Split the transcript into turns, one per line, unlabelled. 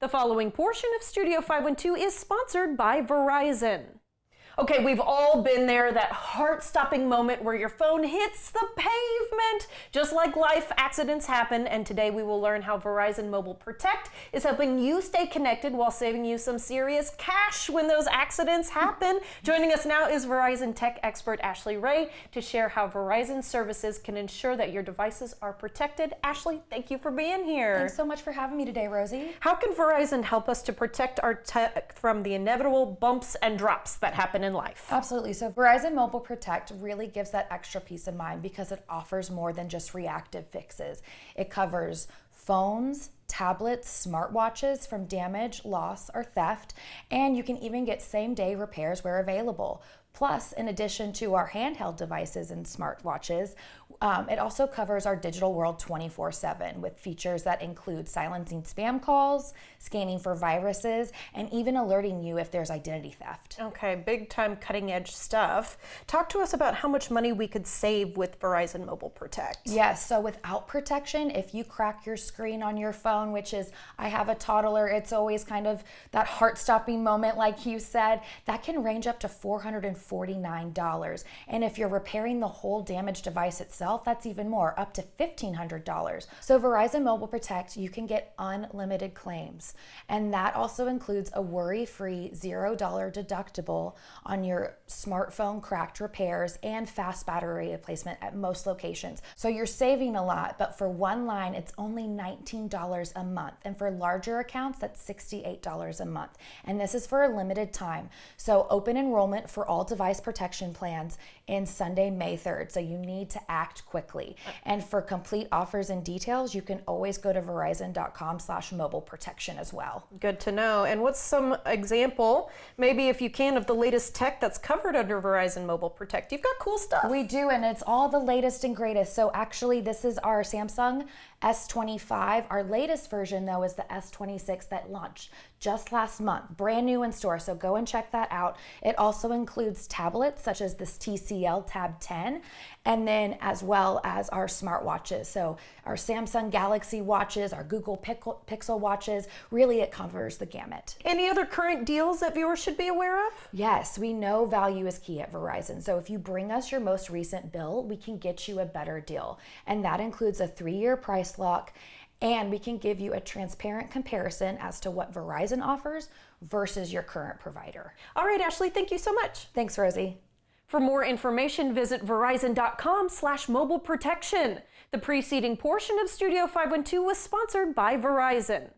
The following portion of Studio 512 is sponsored by Verizon. Okay, we've all been there, that heart-stopping moment where your phone hits the pavement. Just like life, accidents happen, and today we will learn how Verizon Mobile Protect is helping you stay connected while saving you some serious cash when those accidents happen. Joining us now is Verizon tech expert Ashley Ray to share how Verizon services can ensure that your devices are protected. Ashley, thank you for being here.
Thanks so much for having me today, Rosie.
How can Verizon help us to protect our tech from the inevitable bumps and drops that happen in life?
Absolutely. So Verizon Mobile Protect really gives that extra peace of mind because it offers more than just reactive fixes. It covers phones, tablets, smartwatches from damage, loss, or theft, and you can even get same-day repairs where available. Plus, in addition to our handheld devices and smartwatches, it also covers our digital world 24/7 with features that include silencing spam calls, scanning for viruses, and even alerting you if there's identity theft.
Okay, big time cutting edge stuff. Talk to us about how much money we could save with Verizon Mobile Protect.
Yes, so without protection, if you crack your screen on your phone, which is, I have a toddler, it's always kind of that heart-stopping moment like you said, that can range up to $449. And if you're repairing the whole damaged device itself, that's even more, up to $1,500. So Verizon Mobile Protect, you can get unlimited claims. And that also includes a worry-free $0 deductible on your smartphone cracked repairs and fast battery replacement at most locations. So you're saving a lot, but for one line, it's only $19 a month. And for larger accounts, that's $68 a month. And this is for a limited time. So open enrollment for all device protection plans in Sunday, May 3rd. So you need to act quickly. And for complete offers and details, you can always go to verizon.com/mobile protection as well.
Good to know. And what's some example, maybe if you can, of the latest tech that's covered under Verizon Mobile Protect? You've got cool stuff.
We do, and it's all the latest and greatest. So actually, this is our Samsung S25. Our latest version, though, is the S26 that launched just last month, brand new in store, so go and check that out. It also includes tablets such as this TCL Tab 10, and then as well as our smartwatches. So our Samsung Galaxy watches, our Google Pixel watches, really it covers the gamut.
Any other current deals that viewers should be aware of?
Yes, we know value is key at Verizon. So if you bring us your most recent bill, we can get you a better deal. And that includes a 3-year price lock, and we can give you a transparent comparison as to what Verizon offers versus your current provider.
All right, Ashley, thank you so much.
Thanks, Rosie.
For more information, visit verizon.com/mobile protection. The preceding portion of Studio 512 was sponsored by Verizon.